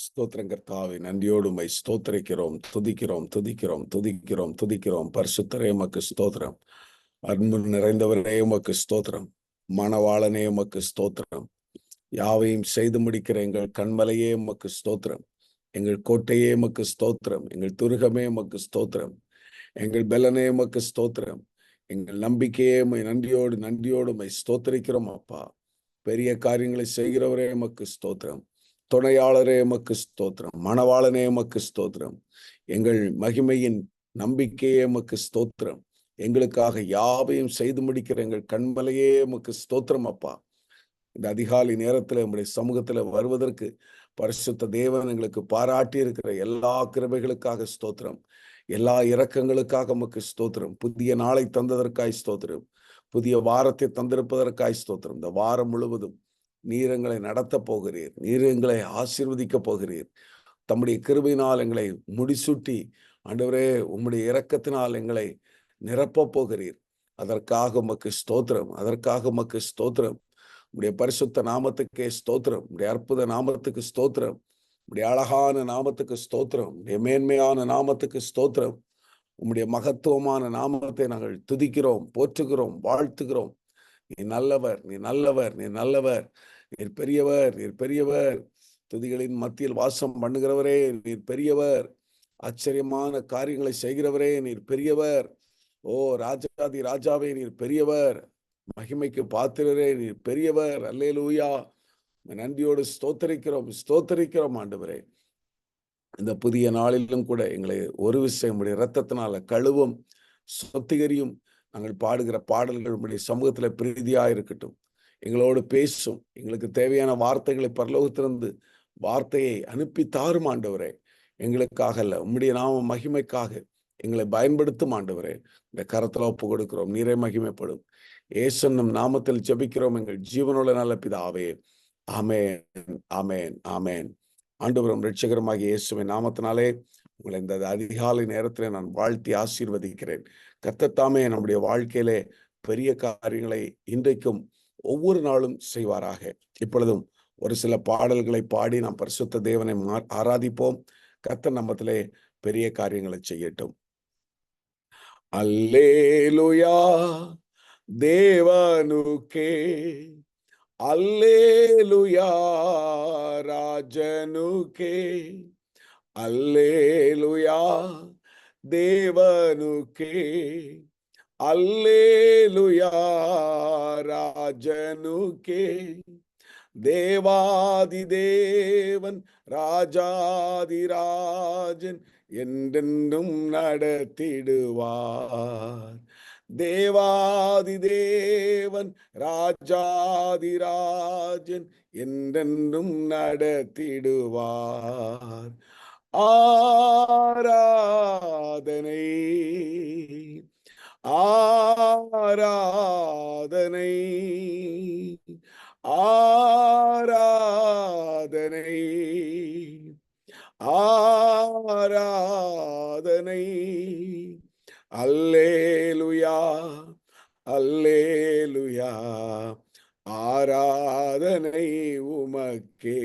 ஸ்தோத்திரம் கர்த்தாவே, நன்றியோடு உம்மை ஸ்தோத்திரிக்கிறோம், துதிக்கிறோம், துதிக்கிறோம், துதிக்கிறோம், துதிக்கிறோம். பரிசுத்தரே உமக்கு ஸ்தோத்திரம். அன்பு நிறைந்தவரே உமக்கு ஸ்தோத்திரம். மணவாளனே உமக்கு ஸ்தோத்திரம். யாவையும் செய்து முடிக்கிற எங்கள் கண்மலையே உமக்கு ஸ்தோத்திரம். எங்கள் கோட்டையே உமக்கு ஸ்தோத்திரம். எங்கள் துருகமே உமக்கு ஸ்தோத்திரம். எங்கள் பெலனே உமக்கு ஸ்தோத்திரம். எங்கள் நம்பிக்கையே உம்மை நன்றியோடு நன்றியோடு உம்மை ஸ்தோத்திரிக்கிறோம் அப்பா. பெரிய காரியங்களை செய்கிறவரே உமக்கு ஸ்தோத்திரம். துணையாளரே உமக்கு ஸ்தோத்திரம். மணவாளனே உமக்கு ஸ்தோத்திரம். எங்கள் மகிமையின் நம்பிக்கையே உமக்கு ஸ்தோத்திரம். எங்களுக்காக யாவையும் செய்து முடிக்கிற எங்கள் கண்மலையே உமக்கு ஸ்தோத்திரம் அப்பா. இந்த அதிகாலை நேரத்துல உங்களுடைய சமூகத்துல வருவதற்கு பரிசுத்த தேவன் எங்களுக்கு பாராட்டி இருக்கிற எல்லா கிருபைகளுக்காக ஸ்தோத்திரம். எல்லா இரக்கங்களுக்காக உமக்கு ஸ்தோத்திரம். புதிய நாளை தந்ததற்காய் ஸ்தோத்திரம். புதிய வாரத்தை தந்திருப்பதற்காய் ஸ்தோத்திரம். இந்த வாரம் முழுவதும் நீர் எங்களை நடத்த போகிறீர். நீர் எங்களை ஆசீர்வதிக்க போகிறீர். தம்முடைய கிருபையினால் எங்களை முடிசூட்டி ஆண்டவரே உம்முடைய இரக்கத்தினால் எங்களை நிரப்ப போகிறீர். அதற்காக உமக்கு ஸ்தோத்திரம். அதற்காக உமக்கு ஸ்தோத்திரம். உடைய பரிசுத்த நாமத்துக்கே ஸ்தோத்திரம். உடைய அற்புத நாமத்துக்கு ஸ்தோத்திரம். உடைய அழகான நாமத்துக்கு ஸ்தோத்திரம். உடைய மேன்மையான நாமத்துக்கு ஸ்தோத்திரம். உம்முடைய மகத்துவமான நாமத்தை நாங்கள் துதிக்கிறோம், போற்றுகிறோம், வாழ்த்துகிறோம். நீ நல்லவர், நீ நல்லவர், நீ நல்லவர். நீர் பெரியவர், நீர் பெரியவர். துதிகளின் மத்தியில் வாசம் பண்ணுகிறவரே நீர் பெரியவர். ஆச்சரியமான காரியங்களை செய்கிறவரே நீர் பெரியவர். ஓ ராஜாதி ராஜாவே நீர் பெரியவர். மகிமைக்கு பாத்திரரே நீர் பெரியவர். அல்லேலூயா. நன்றியோடு ஸ்தோத்தரிக்கிறோம், ஸ்தோத்தரிக்கிறோம் ஆண்டவரே. இந்த புதிய நாளிலும் கூட எங்களை ஒரு விஷயம் உடைய இரத்தத்தினால கழுவும், சுத்திகரியும். நாங்கள் பாடுகிற பாடல்கள் உடைய சமூகத்துல பிரீதியா இருக்கட்டும். எங்களோடு பேசும். எங்களுக்கு தேவையான வார்த்தைகளை பரலோகத்திலிருந்து வார்த்தையை அனுப்பி தாரும் ஆண்டவரே. எங்களுக்காக அல்ல, உம்முடைய நாம மகிமைக்காக எங்களை பயன்படுத்தும் ஆண்டவரே. இந்த கரத்துல ஒப்பு கொடுக்கிறோம். நீரே மகிமைப்படும். இயேசுவின் நாமத்தில் ஜெபிக்கிறோம் எங்கள் ஜீவனுள்ள நல்ல பிதாவே. ஆமென், ஆமென், ஆமென். ஆண்டவரும் இரட்சகருமாகிய இயேசுவின் நாமத்தினாலே உங்களை இந்த அதிகாலை நேரத்திலே நான் வாழ்த்தி ஆசீர்வதிக்கிறேன். கர்த்தர் தாமே நம்முடைய வாழ்க்கையிலே பெரிய காரியங்களை இன்றைக்கும் ஒவ்வொரு நாளும் செய்வாராக. இப்பொழுதும் ஒரு சில பாடல்களை பாடி நாம் பரிசுத்த தேவனை ஆராதிப்போம். கர்த்தர் நம்மத்திலே பெரிய காரியங்களை செய்யட்டும். அல்லேலூயா தேவனுக்கே, அல்லேலூயா ராஜனுக்கே, அல்லேலூயா தேவனுக்கே, அல்லேலூயா ராஜனுக்கே. தேவாதி தேவன் ராஜாதிராஜன் என்றென்றும் நடத்திடுவார். தேவாதி தேவன் ராஜாதிராஜன் என்றென்றும் நடத்திடுவார். ஆராதனை, ஆராதனை, ஆராதனை, ஆராதனை. அல்லேலூயா, அல்லேலூயா. ஆராதனை உமக்கே.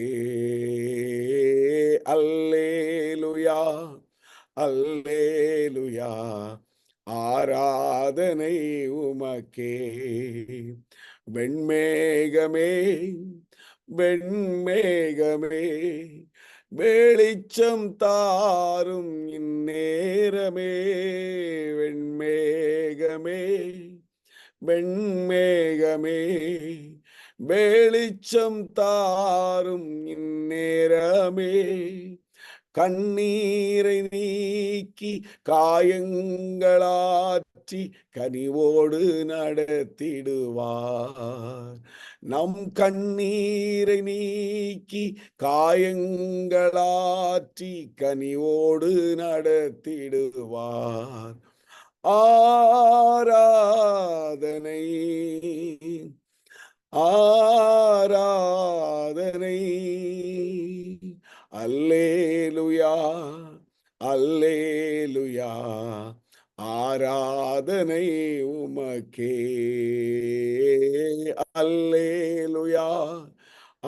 அல்லேலூயா, அல்லேலூயா. ஆராதனை உமக்கே. வெண்மேகமே, வெண்மேகமே, வெளிச்சம் தாரும் இந்நேரமே. வெண்மேகமே, வெண்மேகமே, வெளிச்சம் தாரும் இந்நேரமே. கண்ணீரை நீக்கி காயங்களாற்றி கனிவோடு நடத்திடுவார். நம் கண்ணீரை நீக்கி காயங்களாற்றி கனிவோடு நடத்திடுவார். ஆராதனை, ஆராதனை. அல்லேலூயா, அல்லேலூயா. ஆராதனை உமக்கே. அல்லேலூயா,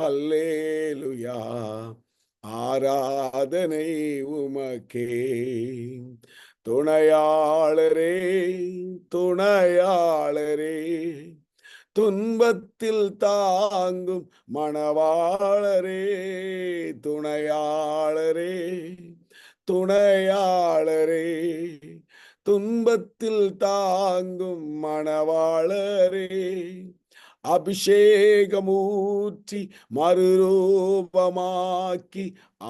அல்லேலூயா. ஆராதனை உமக்கே. துணையாளரே, துணையாளரே, துன்பத்தில் தாங்கும் மணவாளரே, துணையாளரே, துணையாளரே, துன்பத்தில் தாங்கும் மணவாளரே, அபிஷேகமூற்றி மறுரூபமாக்கி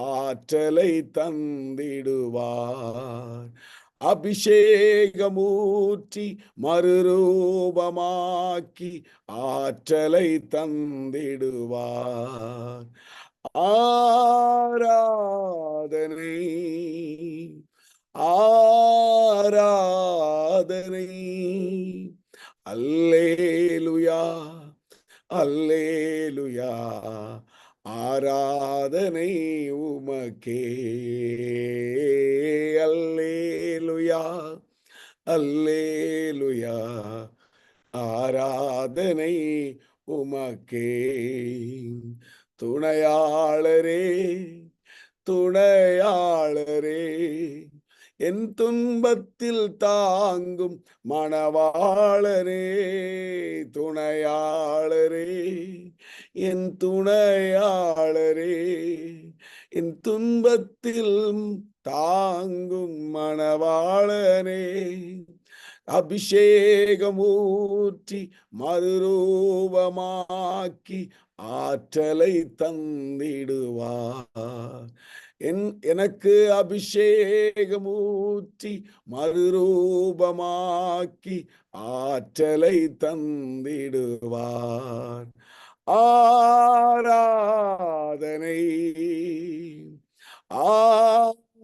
ஆற்றலை தந்திடுவார். அபிஷேகமூற்றி மறுரூபமாக்கி ஆற்றலை தந்திடுவார். ஆராதனை, ஆராதனை, அல்லேலுயா, அல்லேலுயா, ஆராதனை உமக்கே. அல்லேலுயா, அல்லேலுயா, ஆராதனை உமக்கே. துணையாளரே, துணையாளரே, என் துன்பத்தில் தாங்கும் மணவாளரே, துணையாளரே, என் துணையாளரே, என் துன்பத்தில் தாங்கும் மணவாளனே, அபிஷேகமூற்றி மறுரூபமாக்கி ஆற்றலை தந்திடுவார். எனக்கு அபிஷேகமூற்றி மறுரூபமாக்கி ஆற்றலை தந்திடுவார். ஆராதனை,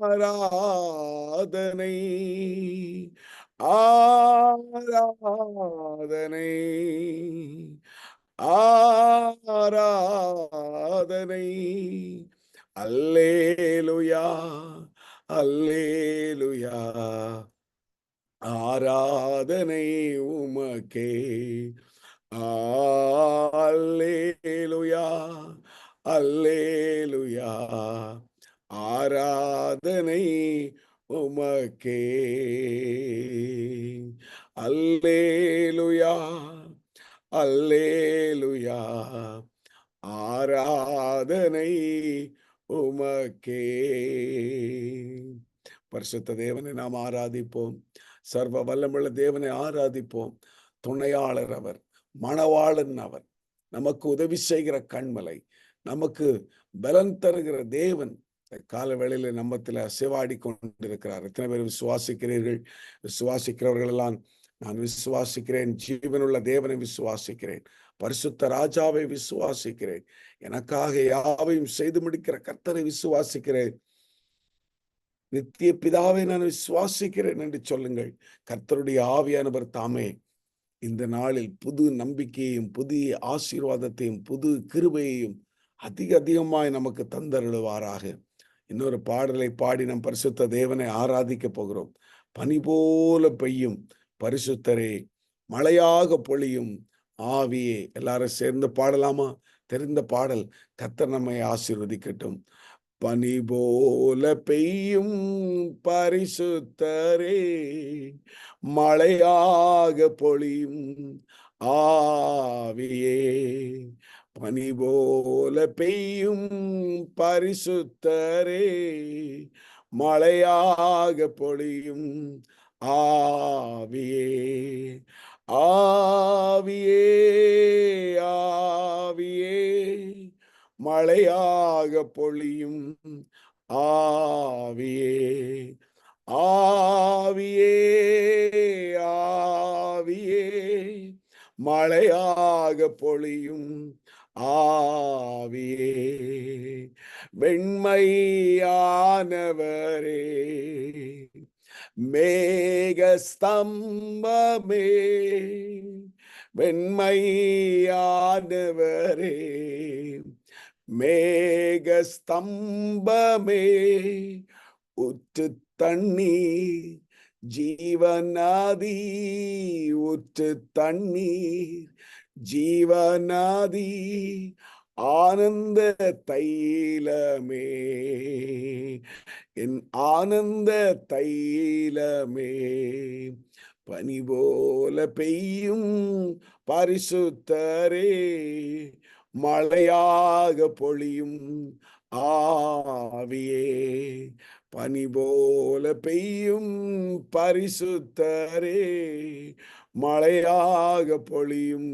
ஆராதனை, ஆராதனை, ஆராதனை, அல்லேலுயா, அல்லேலுயா, ஆராதனை உமக்கே. அல்லேலுயா, அல்லேலுயா, ஆராதனை உமக்கே. அல்லேலுயா, அல்லேலுயா, ஆராதனை உமக்கே. பரிசுத்த தேவனை நாம் ஆராதிப்போம். சர்வ வல்லமுள்ள தேவனை ஆராதிப்போம். துணையாளர் அவர், மணவாளன் அவர், நமக்கு உதவி செய்கிற கண்மலை, நமக்கு பலன் தருகிற தேவன் கால வேளையில நம்மத்துல அசைவாடி கொண்டிருக்கிறார். எத்தனை பேர் விசுவாசிக்கிறீர்கள்? விசுவாசிக்கிறவர்கள் எல்லாம் நான் விசுவாசிக்கிறேன், ஜீவனுள்ள தேவனை விசுவாசிக்கிறேன், பரிசுத்த ராஜாவை விசுவாசிக்கிறேன், எனக்காக யாவையும் செய்து முடிக்கிற கர்த்தரை விசுவாசிக்கிறேன், நித்திய பிதாவை நான் விசுவாசிக்கிறேன் என்று சொல்லுங்கள். கர்த்தருடைய ஆவியானவர் தாமே இந்த நாளில் புது நம்பிக்கையையும் புதிய ஆசீர்வாதத்தையும் புது கிருபையையும் அதிகமாய் நமக்கு தந்தருளுவாராக. இன்னொரு பாடலை பாடி நம் பரிசுத்த தேவனை ஆராதிக்க போகிறோம். பனி போல பெய்யும் பரிசுத்தரே, மழையாக பொழியும் ஆவியே. எல்லாரும் சேர்ந்து பாடலாமா? தெரிந்த பாடல். கர்த்தர் நம்மை ஆசீர்வதிக்கட்டும். பனி போல பெய்யும் பரிசுத்தரே, மழையாக பொழியும் ஆவியே, பனி போல பெய்யும் பரிசுத்தரே, மழையாக பொழியும் ஆவியே, ஆவியே, ஆவியே, மழையாக பொழியும் ஆவியே, ஆவியே, ஆவியே, மழையாக பொழியும் ஆவியே, வெண்மையானவரே, மேகஸ்தம்பமே, வெண்மையானவரே, மேகஸ்தம்பமே, ஊற்று தண்ணீர் ஜீவநதி, ஊற்று தண்ணீர் ஜீவநதி, ஆனந்த தைலமே, என் ஆனந்த தைலமே, பனி போல பெய்யும் பரிசுத்தரே, மழையாக பொழியும் ஆவியே, பனி போல பெய்யும் பரிசுத்தரே, மழையாக பொழியும்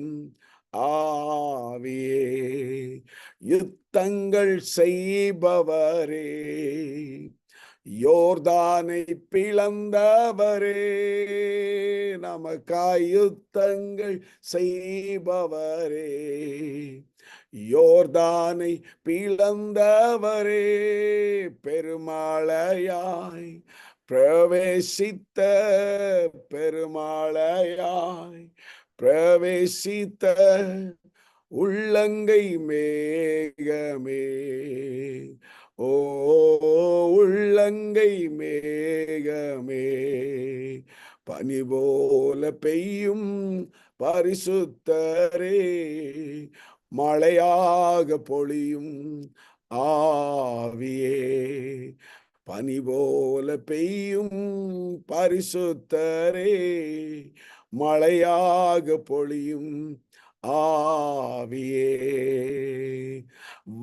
ஆவியே, யுத்தங்கள் செய்பவரே, யோர்தானை பிளந்தவரே, நமக்காய் யுத்தங்கள் செய்பவரே, யோர்தானை பிளந்தவரே, பெருமழையாய் பிரவேசித்த, பெருமழையாய் பிரவேசித்த உள்ளங்கை மேகமே, ஓ உள்ளங்கை மேகமே, பனி போல பெய்யும் பரிசுத்தரே, மழையாக பொழியும் ஆவியே, பனி போல பெய்யும் பரிசுத்தரே, மழையாக பொழியும் ஆவியே,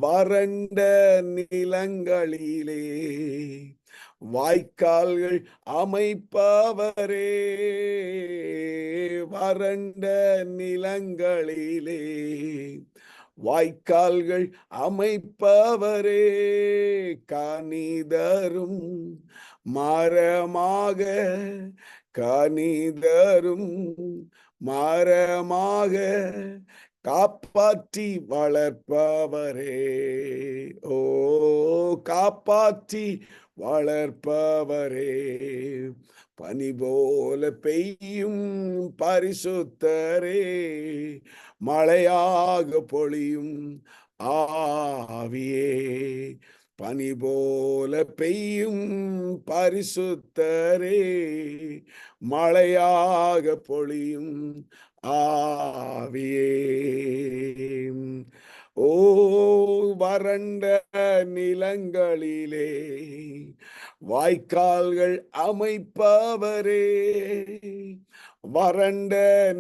வறண்ட நிலங்களிலே வாய்க்கால்கள் அமைப்பவரே, வறண்ட நிலங்களிலே வாய்க்கால்கள் அமைப்பவரே, கனிதரும் மரமாக, கனிதரும் மரமாக காப்பாற்றி வளர்ப்பவரே, ஓ காப்பாற்றி வளர்ப்பவரே, பனி போல பெய்யும் பரிசுத்தரே, மழையாக பொழியும் ஆவியே, பனி போல பெய்யும் பரிசுத்தரே, மழையாக பொழியும் ஆவியே, ஓ வறண்ட நிலங்களிலே வாய்க்கால்கள் அமைப்பவரே, வறண்ட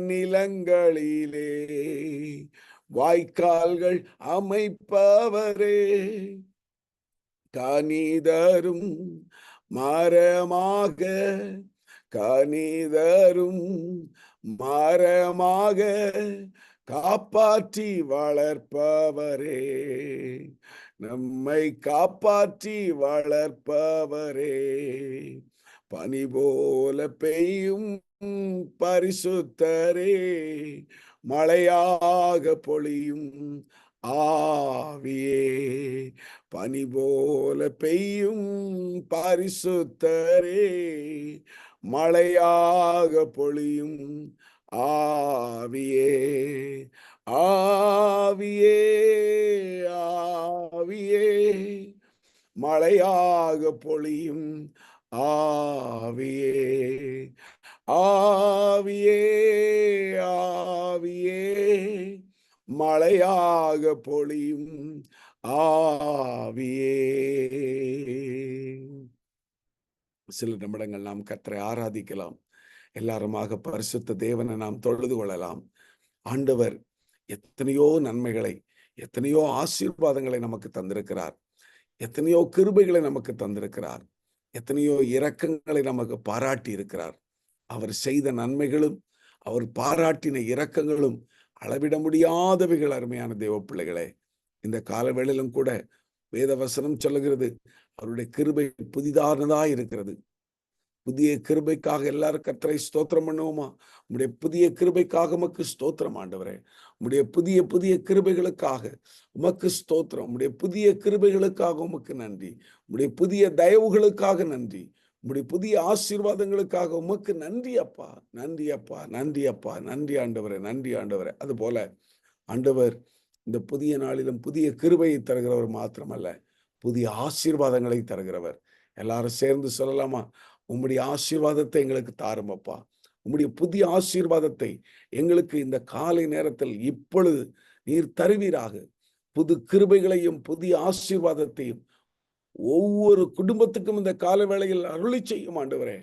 நிலங்களிலே வாய்க்கால்கள் அமைப்பவரே, கனிதரும் மரமாக, கனிதரும் மரமாக காப்பாற்றி வளர்ப்பவரே, நம்மை காப்பாற்றி வளர்ப்பவரே, பனி போல பெய்யும் பரிசுத்தரே, மழையாக பொழியும் ஆவியே, பனி போல பெய்யும் பரிசுத்தரே, மழையாக பொழியும் ஆவியே, ஆவியே, ஆவியே, மழையாக பொழியும் ஆவியே, ஆவியே, ஆவியே, மழையாக பொழியும் ஆவியே. சில நிமிடங்கள் நாம் கர்த்தரை ஆராதிக்கலாம். எல்லாருமாக பரிசுத்த தேவனை நாம் தொழுது கொள்ளலாம். ஆண்டவர் எத்தனையோ நன்மைகளை, எத்தனையோ ஆசீர்வாதங்களை நமக்கு தந்திருக்கிறார். எத்தனையோ கிருபைகளை நமக்கு தந்திருக்கிறார். எத்தனையோ இரக்கங்களை நமக்கு பாராட்டி இருக்கிறார். அவர் செய்த நன்மைகளும் அவர் பாராட்டின இரக்கங்களும் அளவிட முடியாதவைகள். அருமையான தேவ பிள்ளைகளே, இந்த காலவேளையிலும் கூட வேத வசனம் சொல்லுகிறது, அவருடைய கிருபை புதிதானதா இருக்கிறது. புதிய கிருபைக்காக எல்லாரும் கர்த்தரை ஸ்தோத்திரம் பண்ணுவோமா? உம்முடைய புதிய கிருபைக்காக உமக்கு ஸ்தோத்திரம் ஆண்டவரே. உம்முடைய புதிய புதிய கிருபைகளுக்காக உமக்கு ஸ்தோத்திரம். உம்முடைய புதிய கிருபைகளுக்காக உமக்கு நன்றி. உம்முடைய புதிய தயவுகளுக்காக நன்றி. உம்முடைய புதிய ஆசீர்வாதங்களுக்காக உமக்கு நன்றி அப்பா, நன்றி அப்பா, நன்றி அப்பா, நன்றி ஆண்டவரே, நன்றி ஆண்டவரே. அது போல ஆண்டவர் இந்த புதிய நாளிலும் புதிய கிருபையை தருகிறவர் மாத்திரமல்ல, புதிய ஆசீர்வாதங்களை தருகிறவர். எல்லாரும் சேர்ந்து சொல்லலாமா? உம்முடைய ஆசீர்வாதத்தை எங்களுக்கு தாரும் அப்பா. உம்முடைய புதிய ஆசீர்வாதத்தை எங்களுக்கு இந்த காலை நேரத்தில் இப்பொழுது நீர் தருவீராக. புது கிருபைகளையும் புதிய ஆசீர்வாதத்தையும் ஒவ்வொரு குடும்பத்துக்கும் இந்த கால வேளையில் அருளி செய்யும் ஆண்டவரே.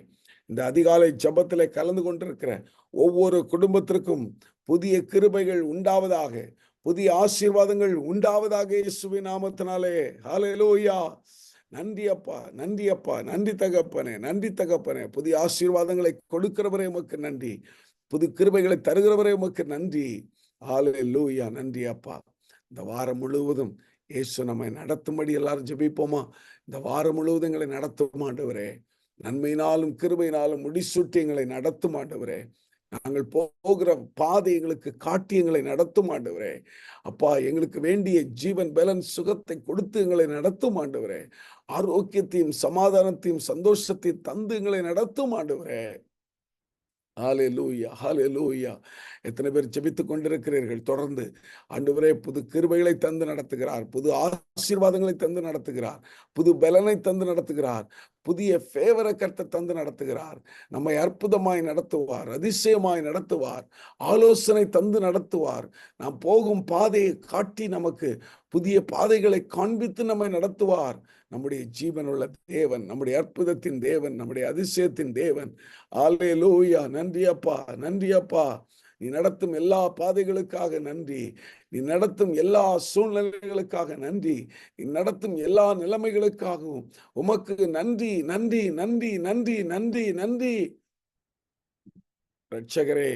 இந்த அதிகாலை ஜெபத்திலே கலந்து கொண்டிருக்கிற ஒவ்வொரு குடும்பத்திற்கும் புதிய கிருபைகள் உண்டாவதாக, புதிய ஆசீர்வாதங்கள் உண்டாவதாக இயேசுவின் நாமத்தினாலே. ஹல்லேலூயா. நன்றி அப்பா, நன்றி அப்பா, நன்றி தகப்பனே, நன்றி தகப்பனே. புதிய ஆசீர்வாதங்களை கொடுக்கிறவரே உமக்கு நன்றி. புது கிருபைகளை தருகிறவரே உமக்கு நன்றி. ஹல்லேலூயா. நன்றி அப்பா. இந்த வாரம் முழுவதும் இயேசு நம்மை நடத்தும்படி எல்லாரும் ஜெபிப்போமா? இந்த வாரம் முழுவதும் எங்களை நடத்தும் ஆண்டவரே. நன்மையினாலும் கிருபையினாலும் முடிசூட்டி எங்களை நடத்தும் ஆண்டவரே. நாங்கள் போகிற பாதை எங்களுக்கு காட்டி எங்களை நடத்தும் ஆண்டவரே. அப்பா, எங்களுக்கு வேண்டிய ஜீவன் பலன் சுகத்தை கொடுத்து எங்களை நடத்தும் ஆண்டவரே. ஆரோக்கியத்தையும் சமாதானத்தையும் சந்தோஷத்தையும் தந்து எங்களை நடத்தும் ஆண்டவரே. ஹல்லேலூயா, ஹல்லேலூயா. எத்தனை பேர் ஜெபித்துக் கொண்டிருக்கிறீர்கள்? தொடர்ந்து ஆண்டவரே புது கிருபைகளை தந்து நடத்துகிறார், புது ஆசீர்வாதங்களை தந்து நடத்துகிறார், புது பலனை தந்து நடத்துகிறார், புதிய ஃபேவரை கர்த்தர் தந்து நடத்துகிறார். நம்மை அற்புதமாய் நடத்துவார், அதிசயமாய் நடத்துவார், ஆலோசனை தந்து நடத்துவார். நாம் போகும் பாதையை காட்டி நமக்கு புதிய பாதைகளை காண்பித்து நம்மை நடத்துவார். நம்முடைய ஜீவனுள்ள தேவன், நம்முடைய அற்புதத்தின் தேவன், நம்முடைய அதிசயத்தின் தேவன். அல்லேலூயா. நன்றி அப்பா, நன்றி அப்பா. நீ நடத்தும் எல்லா பாதைகளுக்காக நன்றி. நீ நடத்தும் எல்லா சூழ்நிலைகளுக்காக நன்றி. நீ நடத்தும் எல்லா நிலைமைகளுக்காகவும் உமக்கு நன்றி, நன்றி, நன்றி, நன்றி, நன்றி, நன்றி. ரட்சகரே,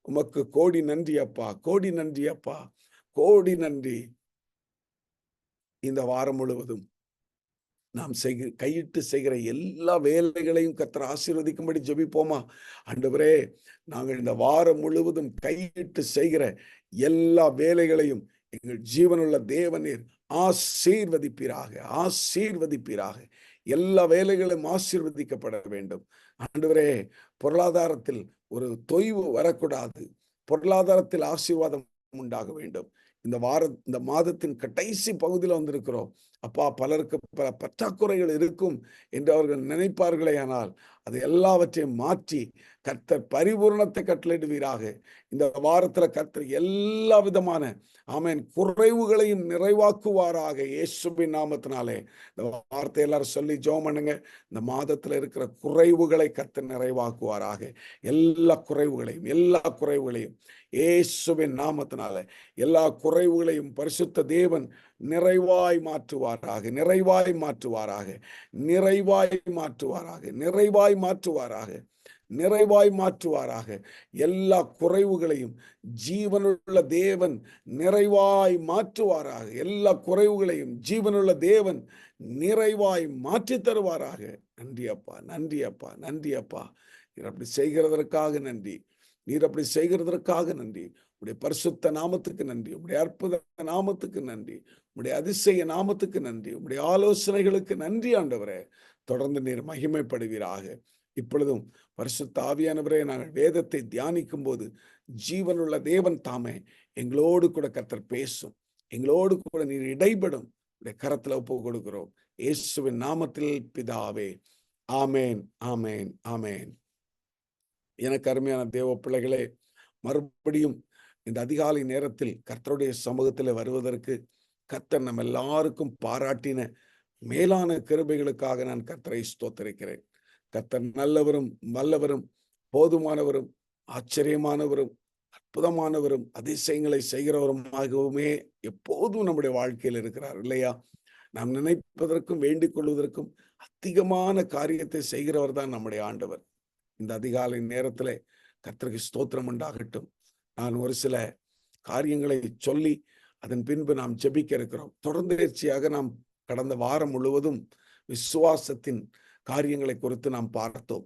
உமக்கு கோடி நன்றி அப்பா, கோடி நன்றி அப்பா, கோடி நன்றி. இந்த வாரம் முழுவதும் நாம் கையிட்டு செய்கிற எல்லா வேலைகளையும் கர்த்தர் ஆசீர்வதிக்கும்படி ஜெபிப்போமா? ஆண்டவரே, நாங்கள் இந்த வாரம் முழுவதும் கையிட்டு செய்கிற எல்லா வேலைகளையும் எங்கள் ஜீவனுள்ள தேவனீர் ஆசீர்வதிப்பீராக, ஆசீர்வதிப்பீராக. எல்லா வேலைகளும் ஆசீர்வதிக்கப்பட வேண்டும். ஆண்டவரே, பொருளாதாரத்தில் ஒரு தொய்வு வரக்கூடாது. பொருளாதாரத்தில் ஆசீர்வாதம் உண்டாக வேண்டும். இந்த மாதத்தின் கடைசி பகுதியில் வந்திருக்கிறோம் அப்பா. பலருக்கு பல பற்றாக்குறைகள் இருக்கும் என்று அவர்கள் நினைப்பார்களே, ஆனால் அது எல்லாவற்றையும் மாற்றி கர்த்தர் பரிபூரணத்தை கட்டளையிடுவீராக. இந்த வாரத்துல கர்த்தர் எல்லா விதமான ஆமென் குறைவுகளையும் நிறைவாக்குவாராக இயேசுவின் நாமத்தினாலே. இந்த வார்த்தை எல்லாரும் சொல்லி ஜெபம் பண்ணுங்க. இந்த மாதத்துல இருக்கிற குறைவுகளை கர்த்தர் நிறைவாக்குவாராக. எல்லா குறைவுகளையும் இயேசுவின் நாமத்தினாலே எல்லா குறைவுகளையும் பரிசுத்த தேவன் நிறைவாய் மாற்றுவாராக, நிறைவாய் மாற்றுவாராக, நிறைவாய் மாற்றுவாராக, நிறைவாய் மாற்றுவாராக, நிறைவாய் மாற்றுவாராக. எல்லா குறைவுகளையும் ஜீவனுள்ள தேவன் நிறைவாய் மாற்றுவாராக. எல்லா குறைவுகளையும் ஜீவனுள்ள தேவன் நிறைவாய் மாற்றி தருவாராக. நன்றி அப்பா, நன்றி அப்பா, நன்றி அப்பா. நீர் அப்படி செய்கிறதற்காக நன்றி. நீர் அப்படி செய்கிறதற்காக நன்றி. உடைய பரிசுத்த நாமத்துக்கு நன்றி. உடைய அற்புத நாமத்துக்கு நன்றி. உடைய அதிசய நாமத்துக்கு நன்றி. உடைய ஆலோசனைகளுக்கு நன்றி ஆண்டவரே. தொடர்ந்து நீர் மகிமைப்படுவீராக. இப்பொழுதும் பரிசுத்த ஆவியானவரே, நாங்கள் வேதத்தை தியானிக்கும் போது ஜீவனுள்ள தேவன் தாமே எங்களோடு கூட கர்த்தர் பேசும். எங்களோடு கூட நீர் இடைபடும். உடைய கரத்துல ஒப்பு கொடுக்கிறோம் இயேசுவின் நாமத்தில் பிதாவே. ஆமேன், ஆமேன், ஆமேன். எனக்கு அருமையான தேவ பிள்ளைகளே, மறுபடியும் இந்த அதிகாலை நேரத்தில் கர்த்தருடைய சமூகத்தில் வருவதற்கு கர்த்தர் நம்ம எல்லாருக்கும் பாராட்டின மேலான கிருபைகளுக்காக நான் கர்த்தரை ஸ்தோத்திரிக்கிறேன். கர்த்தர் நல்லவரும் வல்லவரும் போதுமானவரும் ஆச்சரியமானவரும் அற்புதமானவரும் அதிசயங்களை செய்கிறவருமாகவுமே எப்போதும் நம்முடைய வாழ்க்கையில் இருக்கிறார் இல்லையா? நாம் நினைப்பதற்கும் வேண்டிக் கொள்வதற்கும் அதிகமான காரியத்தை செய்கிறவர் தான் நம்முடைய ஆண்டவர். இந்த அதிகாலை நேரத்துல கர்த்தருக்கு ஸ்தோத்திரம் உண்டாகட்டும். நான் ஒரு சில காரியங்களை சொல்லி அதன் பின்பு நாம் ஜெபிக்க இருக்கிறோம். தொடர்ந்தேர்ச்சியாக நாம் கடந்த வாரம் முழுவதும் விசுவாசத்தின் காரியங்களை குறித்து நாம் பார்த்தோம்.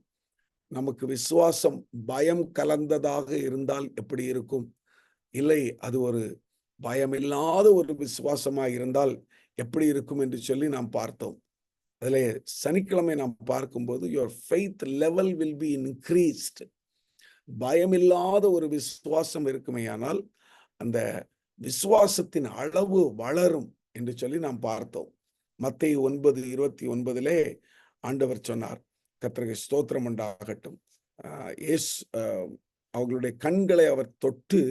நமக்கு விசுவாசம் பயம் கலந்ததாக இருந்தால் எப்படி இருக்கும்? இல்லை, அது ஒரு பயமில்லாத ஒரு விசுவாசமாக இருந்தால் எப்படி இருக்கும் என்று சொல்லி நாம் பார்த்தோம். அதுல சனிக்கிழமை நாம் பார்க்கும்போது your faith level will be increased. பயமில்லாத ஒரு விசுவாசம் இருக்குமேயானால் அந்த விசுவாசத்தின் அளவு வளரும் என்று சொல்லி நாம் பார்த்தோம். மத்தேயு 9:29 ஆண்டவர் சொன்னார், கர்த்தருக்கு ஸ்தோத்திரம் உண்டாகட்டும், அவர்களுடைய கண்களை அவர் தொட்டு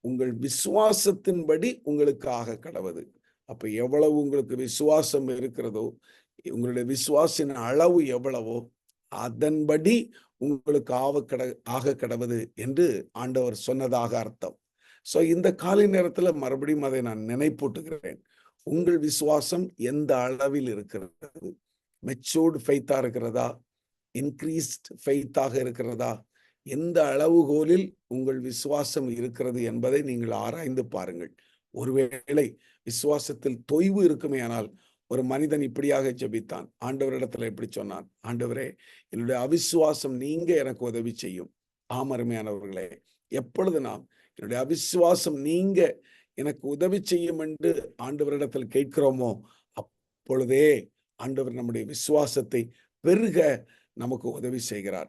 உங்கள் விசுவாசத்தின்படி உங்களுக்கு ஆக கடவது. அப்ப எவ்வளவு உங்களுக்கு விசுவாசம் இருக்கிறதோ, உங்களுடைய விசுவாசின் அளவு எவ்வளவோ அதன்படி உங்களுக்கு ஆக கடவது என்று ஆண்டவர் சொன்னதாக அர்த்தம். சோ இந்த காலை நேரத்துல மறுபடியும் அதை நான் நினைப்பூட்டுகிறேன். உங்கள் விசுவாசம் எந்த அளவில் இருக்கிறது? மெச்சூர்டு ஃபெய்த்தா இருக்கிறதா? இன்கிரீஸ்ட் ஃபெய்த்தாக இருக்கிறதா? எந்த அளவுகோலில் உங்கள் விசுவாசம் இருக்கிறது என்பதை நீங்கள் ஆராய்ந்து பாருங்கள். ஒருவேளை விசுவாசத்தில் தொய்வு இருக்குமே ஆனால், ஒரு மனிதன் இப்படியாக ஜெபித்தான். ஆண்டவரிடத்துல இப்படி சொன்னான், ஆண்டவரே, என்னுடைய அவிசுவாசம் நீங்க எனக்கு உதவி செய்யும். ஆம் அருமையானவர்களே, எப்பொழுது நாம் என்னுடைய அவிசுவாசம் நீங்க எனக்கு உதவி செய்யும் என்று ஆண்டவரிடத்தில் கேட்கிறோமோ, அப்பொழுதே ஆண்டவர் நம்முடைய விசுவாசத்தை பெருக நமக்கு உதவி செய்கிறார்.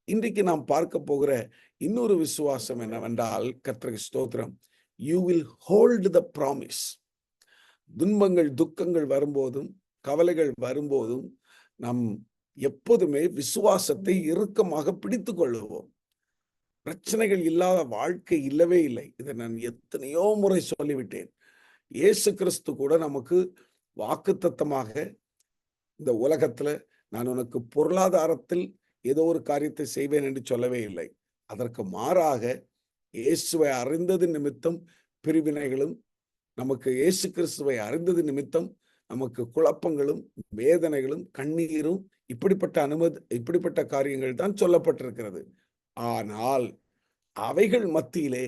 இன்றைக்கு நாம் பார்க்க போகிற இன்னொரு விசுவாசம் என்னவென்றால், கர்த்தருக்கு ஸ்தோத்திரம், you will hold the promise. துன்பங்கள் துக்கங்கள் வரும்போதும் கவலைகள் வரும்போதும் நாம் எப்போதுமே விசுவாசத்தை இறுக்கமாக பிடித்து கொள்ளுவோம். பிரச்சனைகள் இல்லாத வாழ்க்கை இல்லவே இல்லை. இதை நான் எத்தனையோ முறை சொல்லிவிட்டேன். இயேசு கிறிஸ்து கூட நமக்கு வாக்குத்தத்தமாக இந்த உலகத்துல நான் உனக்கு பொருளாதாரத்தில் ஏதோ ஒரு காரியத்தை செய்வேன் என்று சொல்லவே இல்லை. அதற்கு மாறாக இயேசுவை அறிந்தது நிமித்தம் பிரிவினைகளும், நமக்கு இயேசு கிறிஸ்துவை அறிந்தது நிமித்தம் நமக்கு குழப்பங்களும் வேதனைகளும் கண்ணீரும் இப்படிப்பட்ட காரியங்கள் தான் சொல்லப்பட்டிருக்கிறது. ஆனால் அவைகள் மத்தியிலே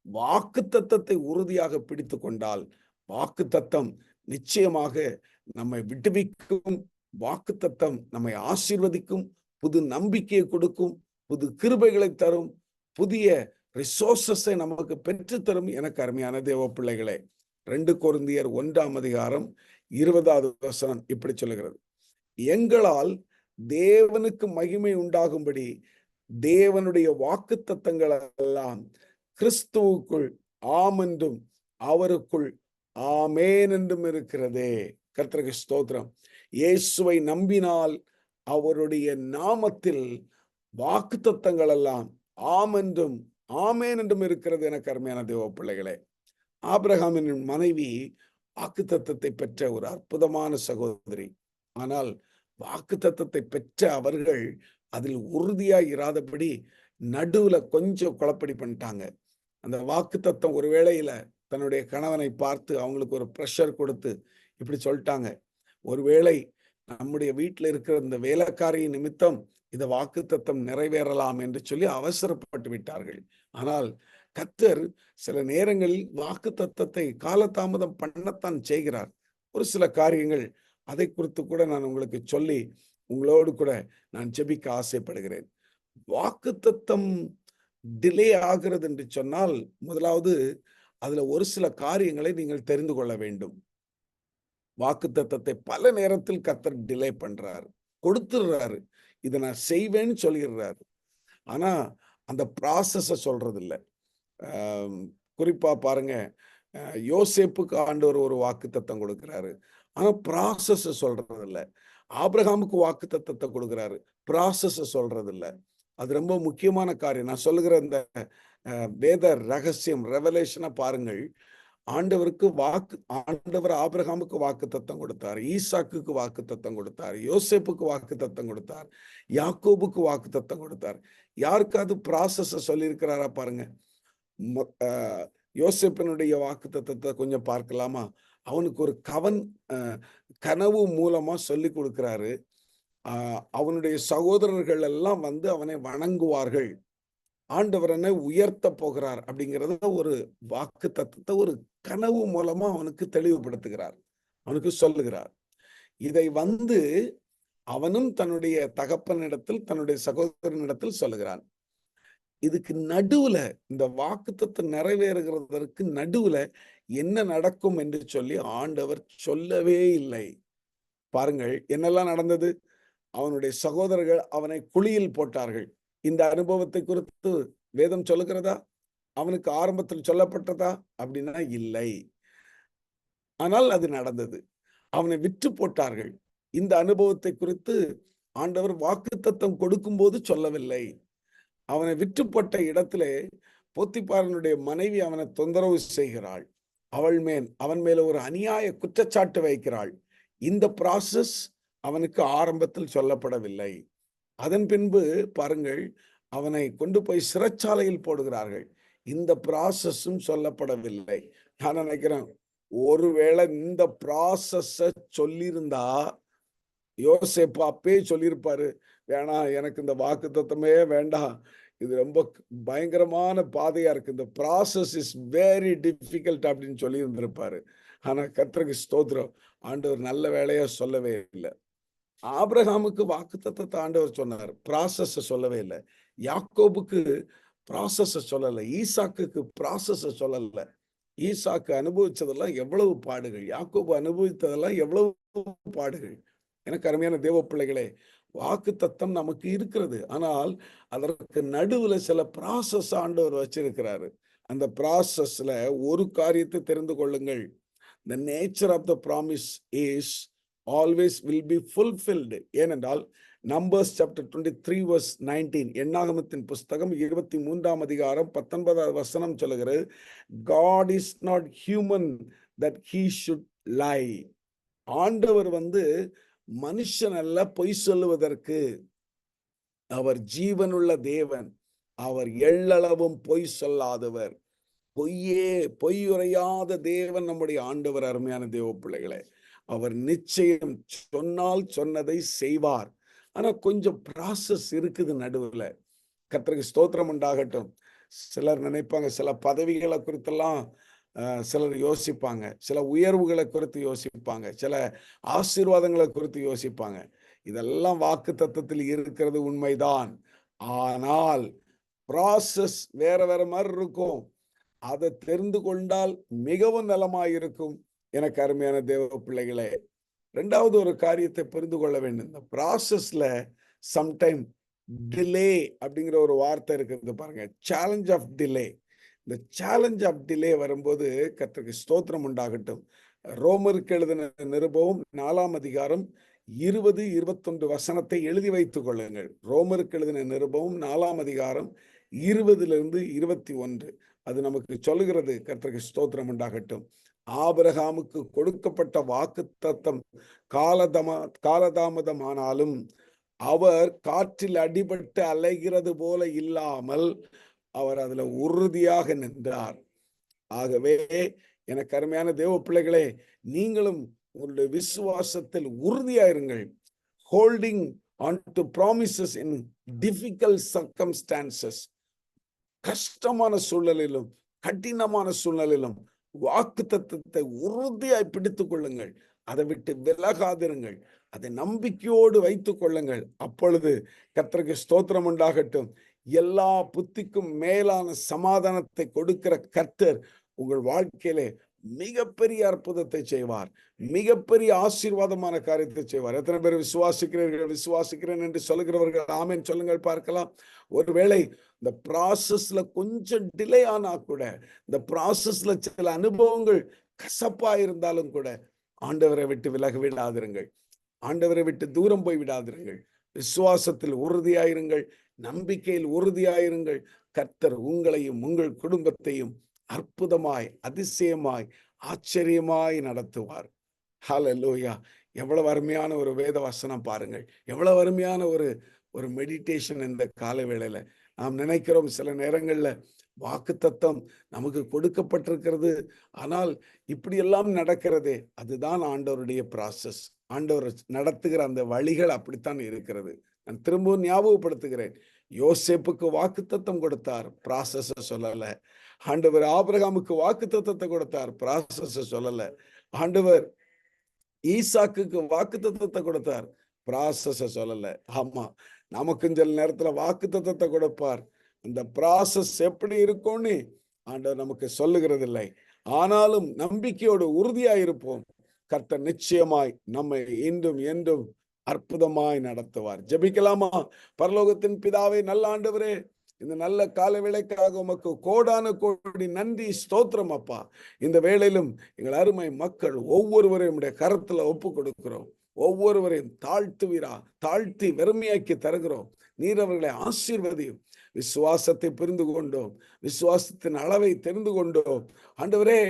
வாக்குத்தத்தத்தை உறுதியாக பிடித்து கொண்டால் வாக்குத்தத்தம் நிச்சயமாக நம்மை விடுவிக்கும். வாக்குத்தத்தம் நம்மை ஆசீர்வதிக்கும், புது நம்பிக்கையை கொடுக்கும், புது கிருபைகளை தரும், புதிய ரிசோர்சஸை நமக்கு பெற்றுத்தரும். எனக்கு அருமையான தேவ பிள்ளைகளே, 2 கொரிந்தியர் 1:20 இப்படி சொல்லுகிறது, எங்களால் தேவனுக்கு மகிமை உண்டாகும்படி தேவனுடைய வாக்குத்தத்தங்கள் எல்லாம் கிறிஸ்துவுக்குள் ஆம் என்றும் அவருக்குள் ஆமேன் என்றும் இருக்கிறதே. கர்த்தருக்கு ஸ்தோத்திரம். இயேசுவை நம்பினால் அவருடைய நாமத்தில் வாக்குத்தத்தங்கள் எல்லாம் ஆம் என்றும் ஆமேன் என்றும் இருக்கிறது. எனக்கு அருமையான தேவ பிள்ளைகளே, ஆபிரகாமின் மனைவி வாக்குத்தத்தத்தை பெற்ற ஒரு அற்புதமான சகோதரி. ஆனால் வாக்குத்தத்தத்தை பெற்ற அவர்கள் அதில் உறுதியா இராதபடி நடுவுல கொஞ்சம் குழப்படி பண்ணிட்டாங்க. அந்த வாக்குத்தத்தம் ஒரு வேளையில தன்னுடைய கணவனை பார்த்து அவங்களுக்கு ஒரு ப்ரெஷர் கொடுத்து இப்படி சொல்லிட்டாங்க, ஒருவேளை நம்முடைய வீட்டில் இருக்கிற இந்த வேலைக்காரியின் நிமித்தம் இந்த வாக்குத்தத்தம் நிறைவேறலாம் என்று சொல்லி அவசரப்பட்டு விட்டார்கள். ஆனால் கர்த்தர் சில நேரங்களில் வாக்குத்தத்தத்தை காலதாமதம் பண்ணத்தான் செய்கிறார். ஒரு சில காரியங்கள் அதை குறித்து கூட நான் உங்களுக்கு சொல்லி உங்களோடு கூட நான் ஜெபிக்க ஆசைப்படுகிறேன். வாக்குத்தத்தம் டிலே ஆகிறது என்று சொன்னால், முதலாவது அதுல ஒரு சில காரியங்களை நீங்கள் தெரிந்து கொள்ள வேண்டும். வாக்குத்தத்தத்தை பல நேரத்தில் கர்த்தர் டிலே பண்றாரு, கொடுத்துடுறாரு, இதை நான் செய்வேன்னு சொல்லிடுறாரு. ஆனா அந்த ப்ராசஸ சொல்றது இல்லை. குறிப்பா பாருங்க, யோசேப்புக்கு ஆண்டவர் ஒரு வாக்குத்தத்தம் கொடுக்கிறாரு, ஆனா ப்ராசஸ சொல்றது இல்லை. ஆபிரகாமுக்கு வாக்குத்தத்தத்தை கொடுக்கிறாரு, ப்ராசஸ சொல்றது இல்லை. அது ரொம்ப முக்கியமான காரியம். நான் சொல்லுகிற இந்த வேத ரகசியம் ரெவலேஷனை பாருங்கள். ஆண்டவர் ஆபிரகாமுக்கு வாக்குத்தத்தம் கொடுத்தார், ஈசாக்குக்கு வாக்குத்தத்தம் கொடுத்தார், யோசேப்புக்கு வாக்குத்தத்தம் கொடுத்தார், யாக்கோபுக்கு வாக்குத்தத்தம் கொடுத்தார். யாருக்காவது ப்ராசஸ சொல்லியிருக்கிறாரா பாருங்க. யோசேப்பினுடைய வாக்குத்தத்தத்தை கொஞ்சம் பார்க்கலாமா? அவனுக்கு ஒரு கனவு மூலமா சொல்லி கொடுக்கிறாரு. அவனுடைய சகோதரர்கள் எல்லாம் வந்து அவனை வணங்குவார்கள், ஆண்டவரனை உயர்த்த போகிறார் அப்படிங்கிறத ஒரு வாக்குத்தத்தத்தை ஒரு கனவு மூலமா அவனுக்கு தெளிவுபடுத்துகிறார், அவனுக்கு சொல்லுகிறார். இதை வந்து அவனும் தன்னுடைய தகப்பனிடத்தில் தன்னுடைய சகோதரனிடத்தில் சொல்லுகிறான். இதுக்கு நடுவுல, இந்த வாக்குத்தத்தம் நிறைவேறுகிறதற்கு நடுவுல என்ன நடக்கும் என்று சொல்லி ஆண்டவர் சொல்லவே இல்லை. பாருங்கள் என்னெல்லாம் நடந்தது. அவனுடைய சகோதரர்கள் அவனை குழியில் போட்டார்கள். இந்த அனுபவத்தை குறித்து வேதம் சொல்லுகிறதா? அவனுக்கு ஆரம்பத்தில் சொல்லப்பட்டதா? அப்படின்னா இல்லை. ஆனால் அது நடந்தது. அவனை விற்று போட்டார்கள். இந்த அனுபவத்தை குறித்து ஆண்டவர் வாக்குத்தத்தம் கொடுக்கும் போது சொல்லவில்லை. அவனை விற்று போட்ட இடத்திலே போத்திபாரனுடைய மனைவி அவனை தொந்தரவு செய்கிறாள். அவன் மேல ஒரு அநியாய குற்றச்சாட்டு வைக்கிறாள். இந்த ப்ராசஸ் அவனுக்கு ஆரம்பத்தில் சொல்லப்படவில்லை. அதன் பின்பு பாருங்கள், அவனை கொண்டு போய் சிறைச்சாலையில் போடுகிறார்கள். இந்த ப்ராசஸும் சொல்லப்படவில்லை. நான் நினைக்கிறேன், ஒருவேளை இந்த ப்ராசஸ சொல்லியிருந்தா யோசேப்பு அப்பயே சொல்லியிருப்பாரு, வேணாம், எனக்கு இந்த வாக்குத்தத்தமே வேண்டாம், இது ரொம்ப பயங்கரமான பாதையா இருக்கு, இந்த ப்ராசஸ் இஸ் வெரி டிஃபிகல்ட் அப்படின்னு சொல்லி இருந்திருப்பாரு. ஆனா கர்த்தருக்கு ஸ்தோத்திரம், ஆண்டவர் நல்ல வேலையா சொல்லவே இல்லை. ஆபிரகாமுக்கு வாக்குத்தத்தத்தை ஆண்டவர் சொன்னார், ப்ராசஸ் சொல்லவே இல்லை. யாக்கோபுக்கு ப்ராசஸ் சொல்லல, ஈசாக்குக்கு ப்ராசஸ் சொல்லல. ஈசாக்கு அனுபவிச்சதெல்லாம் எவ்வளவு பாடுகள், யாக்கோபு அனுபவித்ததெல்லாம் எவ்வளவு பாடுகள். எனக்கு அருமையான தேவ பிள்ளைகளே, வாக்குத்தத்தம் நமக்கு இருக்கிறது. ஆனால் அதற்கு நடுவுல சில ப்ராசஸ் ஆண்டவர் வச்சிருக்கிறாரு. அந்த ப்ராசஸ்ல ஒரு காரியத்தை தெரிந்து கொள்ளுங்கள். The nature of the promise is always will be fulfilled. ஏனென்றால் நம்பர்ஸ் சாப்டர் 23 verse 19, எண்ணாகமத்தின் புஸ்தகம் 23ஆம் அதிகாரம் 19வது வசனம் சொல்லுகிறது, God is not human that he should lie. ஆண்டவர் மனுஷன் அல்ல பொய் சொல்லுவதற்கு. அவர் ஜீவனுள்ள தேவன், அவர் எள்ளளவும் பொய் சொல்லாதவர். பொய்யுரையாத தேவன் நம்முடைய ஆண்டவர். அருமையான தேவ பிள்ளைகளே, அவர் நிச்சயம் சொன்னால் சொன்னதை செய்வார். ஆனா கொஞ்சம் ப்ராசஸ் இருக்குது நடுவுல. கர்த்தருக்கு ஸ்தோத்திரம் உண்டாகட்டும். சிலர் நினைப்பாங்க, சில பதவிகளை குறித்தெல்லாம் சிலர் யோசிப்பாங்க, சில உயர்வுகளை குறித்து யோசிப்பாங்க, சில ஆசீர்வாதங்களை குறித்து யோசிப்பாங்க. இதெல்லாம் வாக்கு தத்தத்தில் இருக்கிறது உண்மைதான். ஆனால் ப்ராசஸ் வேற வேற மாதிரி இருக்கும். அதை தெரிந்து கொண்டால் மிகவும் நலமாயிருக்கும். எனக்கு அருமையான தேவ பிள்ளைகளே, இரண்டாவது ஒரு காரியத்தை புரிந்து கொள்ள வேண்டும். இந்த ப்ராசஸ்ல சம்டைம் டிலே அப்படிங்கிற ஒரு வார்த்தை இருக்குது பாருங்க, சேலஞ்ச் ஆஃப் டிலே. இந்த சேலஞ்ச் ஆஃப் டிலே வரும்போது கர்த்தருக்கு ஸ்தோத்திரம் உண்டாகட்டும். ரோமருக்கு எழுதின நிருபம் 4ஆம் அதிகாரம் 20, 21 வசனத்தை எழுதி வைத்துக் கொள்ளுங்கள். ரோமருக்கு எழுதின நிருபம் 4ஆம் அதிகாரம் 20 21. அது நமக்கு சொல்லுகிறது, கர்த்தருக்கு ஸ்தோத்திரம் உண்டாகட்டும். ஆபிரகாமுக்கு கொடுக்கப்பட்ட வாக்குத்தத்தம் காலதாமதமானாலும் அவர் காற்றில் அடிபட்டு அலைகிறது போல இல்லாமல் அவர் அதுல உறுதியாக நின்றார். ஆகவே எனக்கு அருமையான தேவ பிள்ளைகளே, நீங்களும் உங்களுடைய விசுவாசத்தில் உறுதியாயிருங்கள். Holding on to promises in difficult circumstances. கஷ்டமான சூழ்நிலையிலும் கடினமான சூழ்நிலையிலும் வாக்குத்தத்தத்தை உறுதியாய் பிடித்துக் கொள்ளுங்கள். அதை விட்டு விலகாதிருங்கள். அதை நம்பிக்கையோடு வைத்துக் கொள்ளுங்கள். அப்பொழுது கர்த்தருக்கு ஸ்தோத்திரம் உண்டாகட்டும். எல்லா புத்திக்கும் மேலான சமாதானத்தை கொடுக்கிற கர்த்தர் உங்கள் வாழ்க்கையிலே மிகப்பெரிய அற்புதத்தை செய்வார், மிகப்பெரிய ஆசீர்வாதமான காரியத்தை செய்வார். எத்தனை பேர் விசுவாசிக்கிறீர்கள்? விசுவாசிக்கிறேன் என்று சொல்லுகிறவர்கள் ஆமென் சொல்லுங்கள் பார்க்கலாம். ஒருவேளை இந்த ப்ராசஸ்ல கொஞ்சம் டிலே ஆனா கூட, இந்த ப்ராசஸ்ல சில அனுபவங்கள் கசப்பா இருந்தாலும் கூட, ஆண்டவரை விட்டு விலக விடாதிருங்கள். ஆண்டவரை விட்டு தூரம் போய் விடாதிருங்கள். விசுவாசத்தில் உறுதியாயிருங்கள், நம்பிக்கையில் உறுதியாயிருங்கள். கர்த்தர் உங்களையும் உங்கள் குடும்பத்தையும் அற்புதமாய், அதிசயமாய், ஆச்சரியமாய் நடத்துவார். ஹல்லேலூயா! எவ்வளவு அருமையான ஒரு வேத வசனம் பாருங்கள். எவ்வளவு அருமையான ஒரு மெடிடேஷன் இந்த கால வேளையில. நாம் நினைக்கிறோம் சில நேரங்கள்ல வாக்குத்தத்தம் நமக்கு கொடுக்கப்பட்டிருக்கிறது, ஆனால் இப்படியெல்லாம் நடக்கிறதே. அதுதான் ஆண்டவருடைய ப்ராசஸ். ஆண்டவர் நடத்துகிற அந்த வழிகள் அப்படித்தான் இருக்கிறது. நான் திரும்பவும் ஞாபகப்படுத்துகிறேன், யோசேப்புக்கு வாக்குத்தத்தம் கொடுத்தார், ப்ராசஸ் சொல்லல. ஆண்டவர் ஆபிரகாமுக்கு வாக்குத்தத்தத்தை கொடுத்தார், ப்ராசஸ் சொல்லல. ஆண்டவர் ஈசாக்குக்கு வாக்குத்தத்தத்தை கொடுத்தார், ப்ராசஸ் சொல்லல. ஆமா, நமக்கு சில நேரத்துல வாக்குத்தத்தத்தை கொடுப்பார், அந்த ப்ராசஸ் எப்படி இருக்கும்னு ஆண்டவர் நமக்கு சொல்லுகிறது இல்லை. ஆனாலும் நம்பிக்கையோடு உறுதியாயிருப்போம். கர்த்தர் நிச்சயமாய் நம்மை இன்றும் என்றும் அற்புதமாய் நடத்துவார். ஜெபிக்கலாமா? பரலோகத்தின் பிதாவே, நல்ல ஆண்டவரே, இந்த நல்ல கால வேளைக்காக உமக்கு கோடான கோடி நன்றி, ஸ்தோத்திரம் அப்பா. இந்த வேளையிலும் எங்கள் அருமை மக்கள் ஒவ்வொருவரையும் உடைய கரத்துல ஒப்பு கொடுக்கிறோம். ஒவ்வொருவரையும் தாழ்த்தி வெறுமையாக்கி தருகிறோம். நீர் அவர்களை ஆசீர்வதியும். விசுவாசத்தை புரிந்து கொண்டோம், விசுவாசத்தின் அளவை தெரிந்து கொண்டோம். ஆண்டவரே,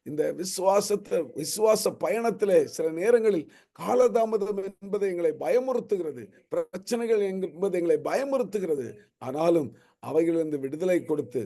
இந்த விசுவாச பயணத்திலே சில நேரங்களில் காலதாமதம் என்பது எங்களை பயமுறுத்துகிறது, பிரச்சனைகள் என்பது எங்களை பயமுறுத்துகிறது. ஆனாலும் அவைகளிலிருந்து விடுதலை கொடுத்து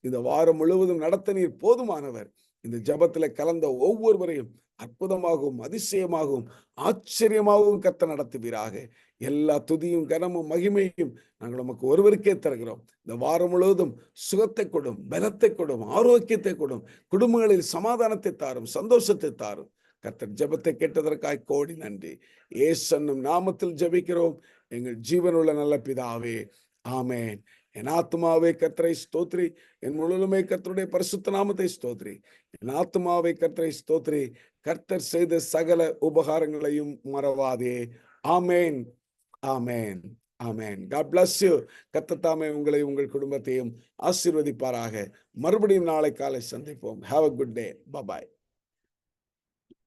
இந்த வாரம் முழுவதும் நடத்த நீர் போதுமானவர். இந்த ஜெபத்திலே கலந்த ஒவ்வொருவரையும் அற்புதமாகவும் அதிசயமாகவும் ஆச்சரியமாகவும் கர்த்தர் நடத்துவீராக. எல்லா துதியும் கனமும் மகிமையும் நாங்கள் நமக்கு ஒருவருக்கே தருகிறோம். இந்த வாரம் முழுவதும் சுகத்தை கொடும், பலத்தை கொடும், ஆரோக்கியத்தை கொடும், குடும்பங்களில் சமாதானத்தை தாரும், சந்தோஷத்தை தாரும். கர்த்தர் ஜெபத்தை கேட்டதற்காய் கோடி நன்றி. இயேசுவின் நாமத்தில் ஜெபிக்கிறோம் எங்கள் ஜீவனுள்ள நல்ல பிதாவே, ஆமென். என் ஆத்துமாவே கர்த்தரை ஸ்தோத்ரி, என் முழுமை கர்த்தருடைய பரிசுத்த நாமத்தை ஸ்தோத்ரி. என் ஆத்துமாவே கர்த்தரை ஸ்தோத்ரி, கர்த்தர் செய்த சகல உபகாரங்களையும் மறவாதே. ஆமென், ஆமென், ஆமென். God bless you. கர்த்தர் தாமே உங்களை உங்கள் குடும்பத்தையும் ஆசீர்வதிப்பாராக. மறுபடியும் நாளை காலை சந்திப்போம். Have a good day. Bye bye.